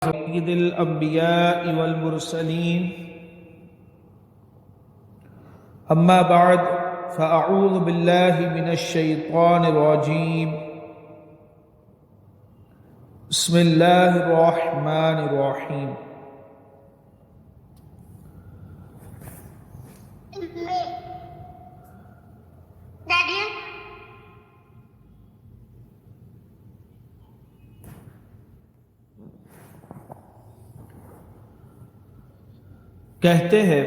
سيد الأنبياء والمرسلين أما بعد فأعوذ بالله من الشيطان الرجيم بسم الله الرحمن الرحيم کہتے ہیں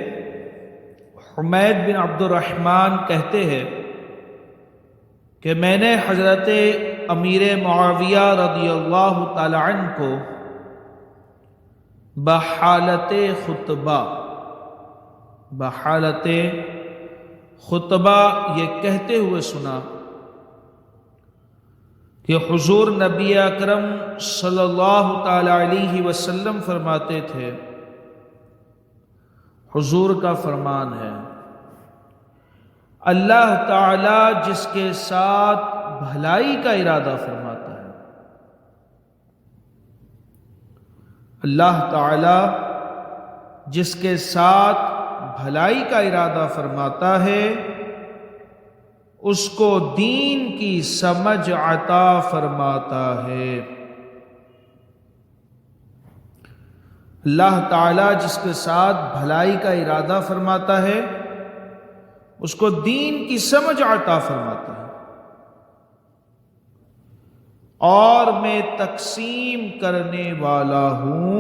حمید بن عبد الرحمن کہتے ہیں کہ میں نے حضرت امیر معاویہ رضی اللہ تعالی عنہ کو بحالت خطبہ یہ کہتے ہوئے سنا کہ حضور نبی اکرم صلی اللہ تعالی علیہ وسلم فرماتے تھے، حضور کا فرمان ہے، اللہ تعالی جس کے ساتھ بھلائی کا ارادہ فرماتا ہے، اللہ تعالی جس کے ساتھ بھلائی کا ارادہ فرماتا ہے اس کو دین کی سمجھ عطا فرماتا ہے۔ اللہ تعالیٰ جس کے ساتھ بھلائی کا ارادہ فرماتا ہے اس کو دین کی سمجھ عطا فرماتا ہے، اور میں تقسیم کرنے والا ہوں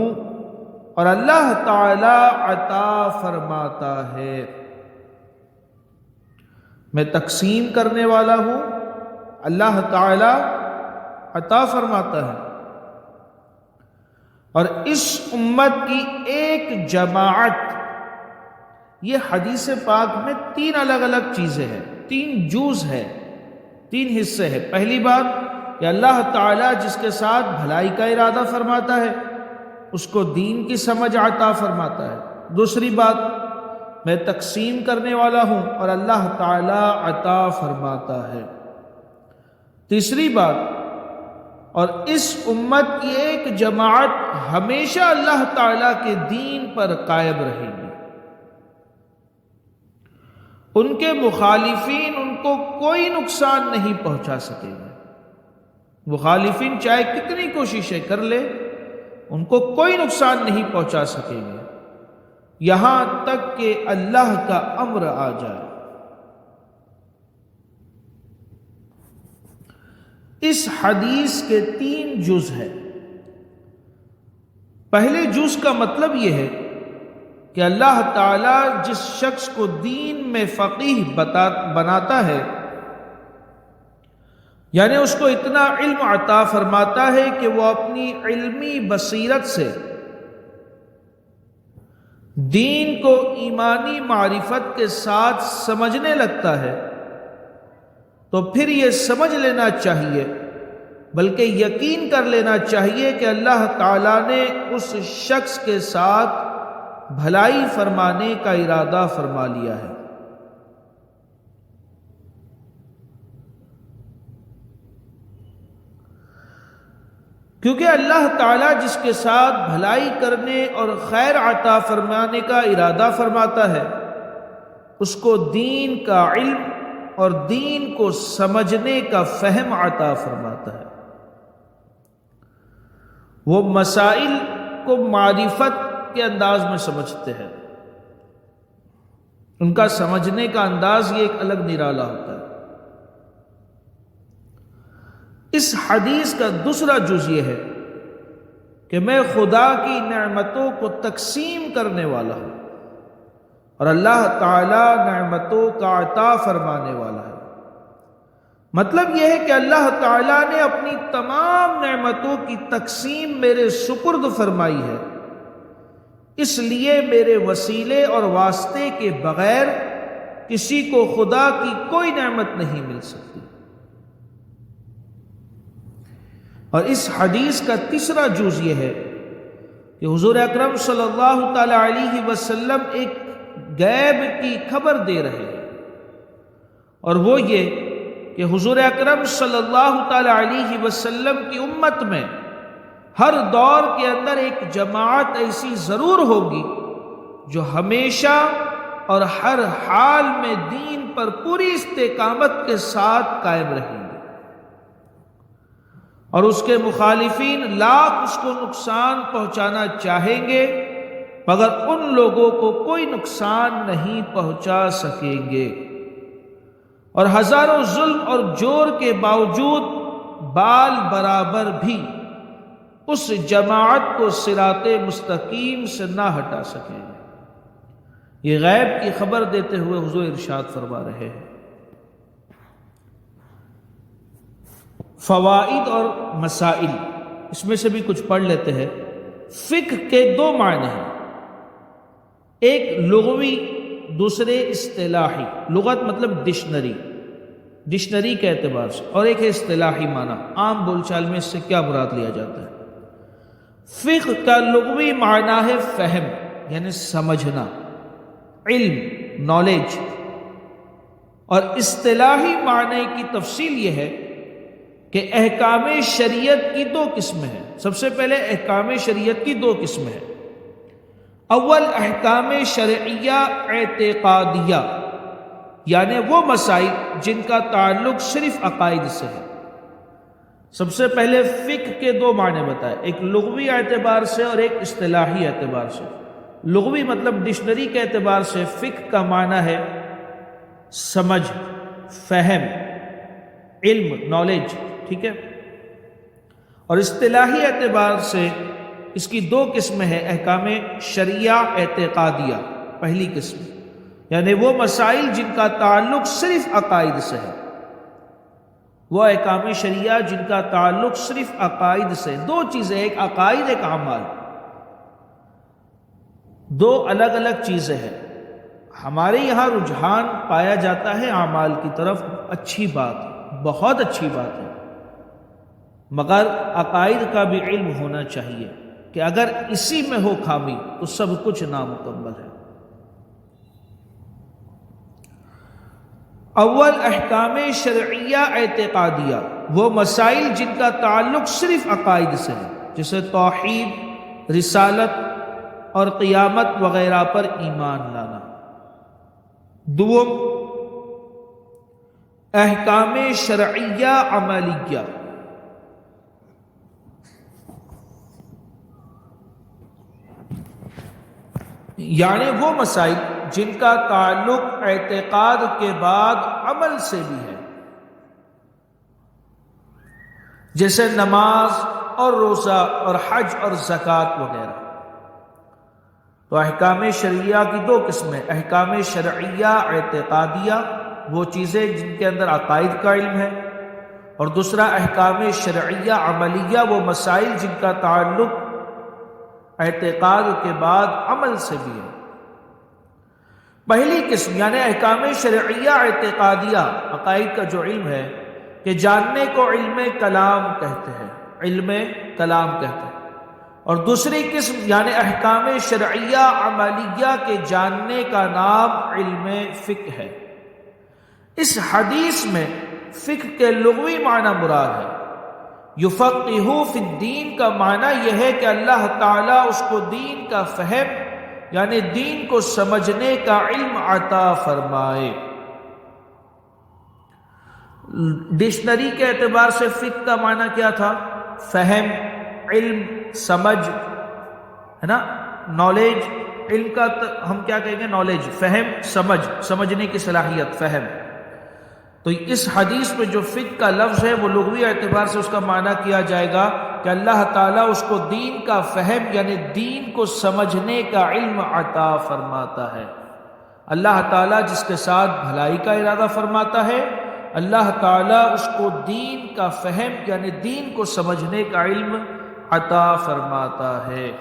اور اللہ تعالیٰ عطا فرماتا ہے۔ میں تقسیم کرنے والا ہوں، اللہ تعالیٰ عطا فرماتا ہے، اور اس امت کی ایک جماعت، یہ حدیث پاک میں تین الگ الگ چیزیں ہیں، تین جوز ہے، تین حصے ہیں۔ پہلی بات کہ اللہ تعالیٰ جس کے ساتھ بھلائی کا ارادہ فرماتا ہے اس کو دین کی سمجھ عطا فرماتا ہے۔ دوسری بات میں تقسیم کرنے والا ہوں اور اللہ تعالیٰ عطا فرماتا ہے۔ تیسری بات، اور اس امت کی ایک جماعت ہمیشہ اللہ تعالیٰ کے دین پر قائم رہے گی، ان کے مخالفین ان کو کوئی نقصان نہیں پہنچا سکے گا۔ مخالفین چاہے کتنی کوششیں کر لے ان کو کوئی نقصان نہیں پہنچا سکے گا، یہاں تک کہ اللہ کا امر آ جائے۔ اس حدیث کے تین جز ہیں۔ پہلے جز کا مطلب یہ ہے کہ اللہ تعالیٰ جس شخص کو دین میں فقیہ بناتا ہے، یعنی اس کو اتنا علم عطا فرماتا ہے کہ وہ اپنی علمی بصیرت سے دین کو ایمانی معرفت کے ساتھ سمجھنے لگتا ہے، تو پھر یہ سمجھ لینا چاہیے، بلکہ یقین کر لینا چاہیے کہ اللہ تعالیٰ نے اس شخص کے ساتھ بھلائی فرمانے کا ارادہ فرما لیا ہے۔ کیونکہ اللہ تعالیٰ جس کے ساتھ بھلائی کرنے اور خیر عطا فرمانے کا ارادہ فرماتا ہے اس کو دین کا علم اور دین کو سمجھنے کا فہم عطا فرماتا ہے۔ وہ مسائل کو معرفت کے انداز میں سمجھتے ہیں، ان کا سمجھنے کا انداز یہ ایک الگ نرالا ہوتا ہے۔ اس حدیث کا دوسرا جز یہ ہے کہ میں خدا کی نعمتوں کو تقسیم کرنے والا ہوں اور اللہ تعالی نعمتوں کا عطا فرمانے والا ہے۔ مطلب یہ ہے کہ اللہ تعالیٰ نے اپنی تمام نعمتوں کی تقسیم میرے سپرد فرمائی ہے، اس لیے میرے وسیلے اور واسطے کے بغیر کسی کو خدا کی کوئی نعمت نہیں مل سکتی۔ اور اس حدیث کا تیسرا جز یہ ہے کہ حضور اکرم صلی اللہ تعالی علیہ وسلم ایک غیب کی خبر دے رہے ہیں، اور وہ یہ کہ حضور اکرم صلی اللہ تعالی علیہ وسلم کی امت میں ہر دور کے اندر ایک جماعت ایسی ضرور ہوگی جو ہمیشہ اور ہر حال میں دین پر پوری استقامت کے ساتھ قائم رہیں گے، اور اس کے مخالفین لاکھ اس کو نقصان پہنچانا چاہیں گے مگر ان لوگوں کو کوئی نقصان نہیں پہنچا سکیں گے، اور ہزاروں ظلم اور جور کے باوجود بال برابر بھی اس جماعت کو صراط مستقیم سے نہ ہٹا سکیں گے۔ یہ غیب کی خبر دیتے ہوئے حضور ارشاد فرما رہے ہیں۔ فوائد اور مسائل، اس میں سے بھی کچھ پڑھ لیتے ہیں۔ فقہ کے دو معنی ہیں، ایک لغوی، دوسرے اصطلاحی۔ لغت مطلب ڈکشنری کے اعتبار سے، اور ایک ہے اصطلاحی معنی، عام بول چال میں اس سے کیا مراد لیا جاتا ہے۔ فقہ کا لغوی معنی ہے فہم، یعنی سمجھنا، علم، نالج، اور اصطلاحی معنی کی تفصیل یہ ہے کہ احکام شریعت کی دو قسمیں ہیں۔ سب سے پہلے احکام شریعت کی دو قسمیں ہیں۔ اول احکام شرعیہ اعتقادیہ، یعنی وہ مسائل جن کا تعلق صرف عقائد سے ہے۔ سب سے پہلے فقہ کے دو معنی بتائے، ایک لغوی اعتبار سے اور ایک اصطلاحی اعتبار سے۔ لغوی مطلب ڈکشنری کے اعتبار سے فقہ کا معنی ہے سمجھ، فہم، علم، نالج، ٹھیک ہے۔ اور اصطلاحی اعتبار سے اس کی دو قسمیں ہیں، احکام شرعیہ اعتقادیہ، پہلی قسم، یعنی وہ مسائل جن کا تعلق صرف عقائد سے ہے، وہ احکام شرعیہ جن کا تعلق صرف عقائد سے۔ دو چیزیں، ایک عقائد، ایک اعمال، دو الگ الگ چیزیں ہیں۔ ہمارے یہاں رجحان پایا جاتا ہے اعمال کی طرف، اچھی بات، بہت اچھی بات ہے، مگر عقائد کا بھی علم ہونا چاہیے کہ اگر اسی میں ہو خامی تو سب کچھ نامکمل ہے۔ اول احکام شرعیہ اعتقادیہ، وہ مسائل جن کا تعلق صرف عقائد سے ہے، جیسے توحید، رسالت اور قیامت وغیرہ پر ایمان لانا۔ دوم احکام شرعیہ عملیہ، یعنی وہ مسائل جن کا تعلق اعتقاد کے بعد عمل سے بھی ہے، جیسے نماز اور روزہ اور حج اور زکوٰۃ وغیرہ۔ تو احکام شرعیہ کی دو قسمیں، احکام شرعیہ اعتقادیہ، وہ چیزیں جن کے اندر عقائد کا علم ہے، اور دوسرا احکام شرعیہ عملیہ، وہ مسائل جن کا تعلق اعتقاد کے بعد عمل سے بھی ہے۔ پہلی قسم یعنی احکام شرعیہ اعتقادیہ، عقائد کا جو علم ہے کہ جاننے کو علم کلام کہتے ہیں، علم کلام کہتے ہیں، اور دوسری قسم یعنی احکام شرعیہ عملیہ کے جاننے کا نام علم فقہ ہے۔ اس حدیث میں فقہ کے لغوی معنی مراد ہے۔ یفقہہ فی الدین کا معنی یہ ہے کہ اللہ تعالیٰ اس کو دین کا فہم یعنی دین کو سمجھنے کا علم عطا فرمائے۔ ڈکشنری کے اعتبار سے فقہ کا معنی کیا تھا؟ فہم، علم، سمجھ، ہے نا، نالج۔ علم کا ہم کیا کہیں گے؟ نالج، فہم، سمجھنے کی صلاحیت، فہم۔ تو اس حدیث میں جو فقہ کا لفظ ہے وہ لغوی اعتبار سے اس کا معنی کیا جائے گا کہ اللہ تعالیٰ اس کو دین کا فہم یعنی دین کو سمجھنے کا علم عطا فرماتا ہے۔ اللہ تعالیٰ جس کے ساتھ بھلائی کا ارادہ فرماتا ہے، اللہ تعالیٰ اس کو دین کا فہم یعنی دین کو سمجھنے کا علم عطا فرماتا ہے۔